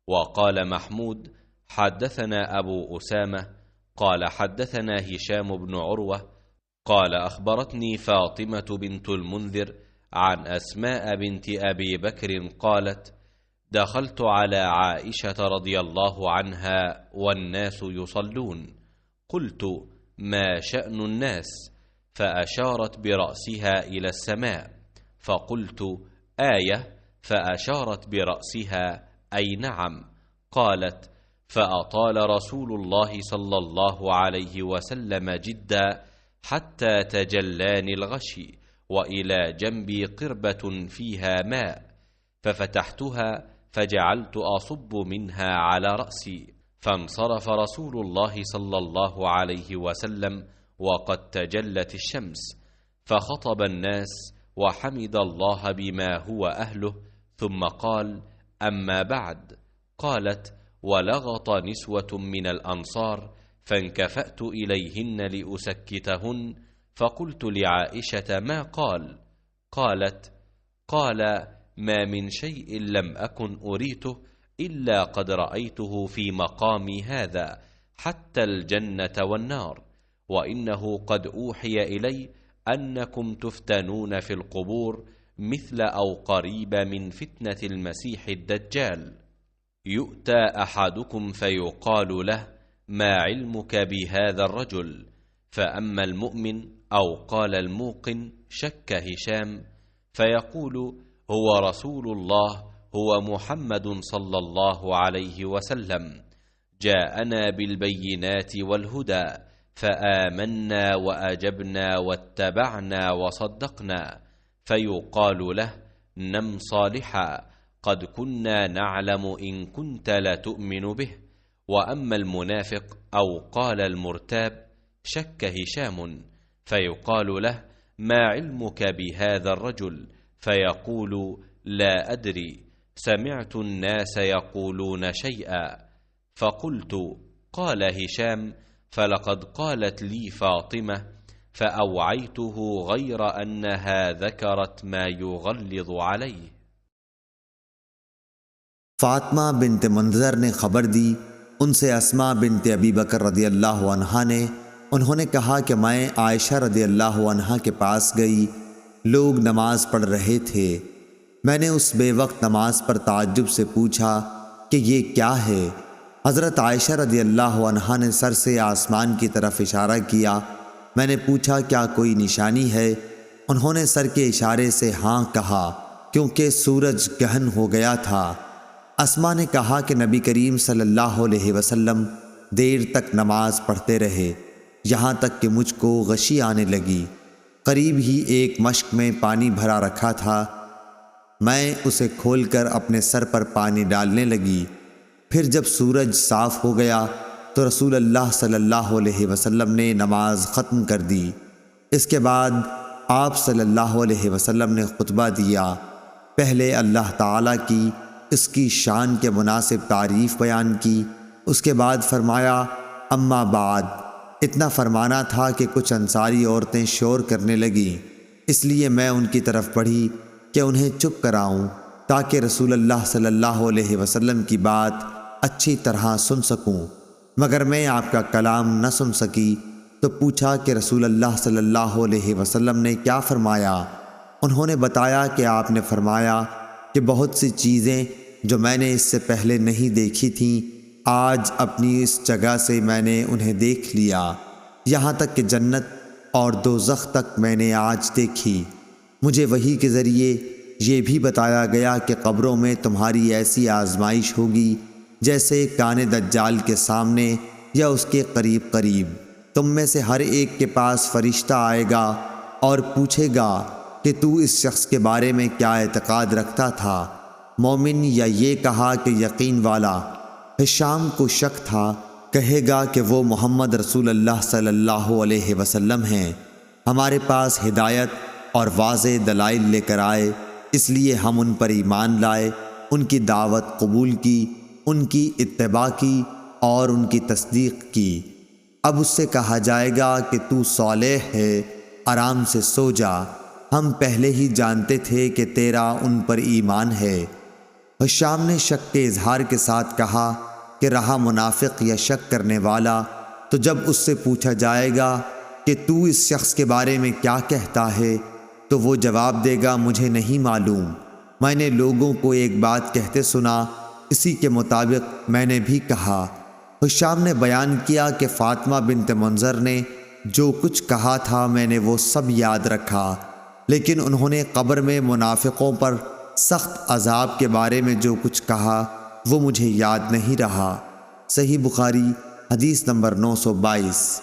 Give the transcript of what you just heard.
وقال محمود حدثنا أبو أسامة قال حدثنا هشام بن عروة قال أخبرتني فاطمة بنت المنذر عن أسماء بنت أبي بكر قالت دخلت على عائشة رضي الله عنها والناس يصلون، قلت ما شأن الناس؟ فأشارت برأسها إلى السماء، فقلت آية، فأشارت برأسها أي نعم. قالت فأطال رسول الله صلى الله عليه وسلم جدا حتى تجلاني الغشي، وإلى جنبي قربة فيها ماء، ففتحتها فجعلت أصب منها على رأسي، فانصرف رسول الله صلى الله عليه وسلم وقد تجلت الشمس، فخطب الناس وحمد الله بما هو أهله، ثم قال أما بعد. قالت ولغط نسوة من الأنصار، فانكفأت إليهن لأسكتهن، فقلت لعائشة ما قال؟ قالت قال ما من شيء لم أكن أريته إلا قد رأيته في مقامي هذا، حتى الجنة والنار، وإنه قد أوحي إلي أنكم تفتنون في القبور مثل أو قريب من فتنة المسيح الدجال، يؤتى أحدكم فيقال له ما علمك بهذا الرجل؟ فأما المؤمن أو قال الموقن شك هشام فيقول هو رسول الله، هو محمد صلى الله عليه وسلم، جاءنا بالبينات والهدى، فآمنا وأجبنا واتبعنا وصدقنا. فيقال له نم صالحا، قد كنا نعلم إن كنت لتؤمن به. وأما المنافق أو قال المرتاب شك هشام، فيقال له ما علمك بهذا الرجل؟ فيقول لا أدري، سمعت الناس يقولون شيئا. فقلت قال هشام فلقد قالت لي فاطمة، فأوعيته غير أنها ذكرت ما يغلظ عليه۔ فاطمہ بنت منذر نے خبر دی، ان سے اسماء بنت ابی بکر رضی اللہ عنہا نے، انہوں نے کہا کہ میں عائشہ رضی اللہ عنہا کے پاس گئی، لوگ نماز پڑھ رہے تھے، میں نے اس بے وقت نماز پر تعجب سے پوچھا کہ یہ کیا ہے؟ حضرت عائشہ رضی اللہ عنہا نے سر سے آسمان کی طرف اشارہ کیا، میں نے پوچھا کیا کوئی نشانی ہے؟ انہوں نے سر کے اشارے سے ہاں کہا، کیونکہ سورج گہن ہو گیا تھا۔ اسماء نے کہا کہ نبی کریم صلی اللہ علیہ وسلم دیر تک نماز پڑھتے رہے، یہاں تک کہ مجھ کو غشی آنے لگی۔ قریب ہی ایک مشک میں پانی بھرا رکھا تھا، میں اسے کھول کر اپنے سر پر پانی ڈالنے لگی۔ پھر جب سورج صاف ہو گیا تو رسول اللہ صلی اللہ علیہ وسلم نے نماز ختم کر دی۔ اس کے بعد آپ صلی اللہ علیہ وسلم نے خطبہ دیا، پہلے اللہ تعالیٰ کی اس کی شان کے مناسب تعریف بیان کی، اس کے بعد فرمایا اما بعد۔ اتنا فرمانا تھا کہ کچھ انصاری عورتیں شور کرنے لگیں، اس لیے میں ان کی طرف بڑھی کہ انہیں چپ کراؤں تاکہ رسول اللہ صلی اللہ علیہ وسلم کی بات اچھی طرح سن سکوں، مگر میں آپ کا کلام نہ سن سکی، تو پوچھا کہ رسول اللہ صلی اللہ علیہ وسلم نے کیا فرمایا؟ انہوں نے بتایا کہ آپ نے فرمایا کہ بہت سی چیزیں جو میں نے اس سے پہلے نہیں دیکھی تھیں، آج اپنی اس جگہ سے میں نے انہیں دیکھ لیا، یہاں تک کہ جنت اور دوزخ تک میں نے آج دیکھی۔ مجھے وحی کے ذریعے یہ بھی بتایا گیا کہ قبروں میں تمہاری ایسی آزمائش ہوگی جیسے کان دجال کے سامنے یا اس کے قریب قریب۔ تم میں سے ہر ایک کے پاس فرشتہ آئے گا اور پوچھے گا کہ تو اس شخص کے بارے میں کیا اعتقاد رکھتا تھا، مومن یا یہ کہا کہ یقین والا؟ ہشام کو شک تھا، کہے گا کہ وہ محمد رسول اللہ صلی اللہ علیہ وسلم ہیں، ہمارے پاس ہدایت اور واضح دلائل لے کر آئے، اس لیے ہم ان پر ایمان لائے، ان کی دعوت قبول کی، ان کی اتباع کی اور ان کی تصدیق کی۔ اب اس سے کہا جائے گا کہ تو صالح ہے، آرام سے سو جا، ہم پہلے ہی جانتے تھے کہ تیرا ان پر ایمان ہے۔ حشام نے شک کے اظہار کے ساتھ کہا کہ رہا منافق یا شک کرنے والا، تو جب اس سے پوچھا جائے گا کہ تو اس شخص کے بارے میں کیا کہتا ہے، تو وہ جواب دے گا مجھے نہیں معلوم، میں نے لوگوں کو ایک بات کہتے سنا، اسی کے مطابق میں نے بھی کہا۔ حشام نے بیان کیا کہ فاطمہ بنت منذر نے جو کچھ کہا تھا میں نے وہ سب یاد رکھا، لیکن انہوں نے قبر میں منافقوں پر سخت عذاب کے بارے میں جو کچھ کہا وہ مجھے یاد نہیں رہا۔ صحیح بخاری حدیث نمبر 922۔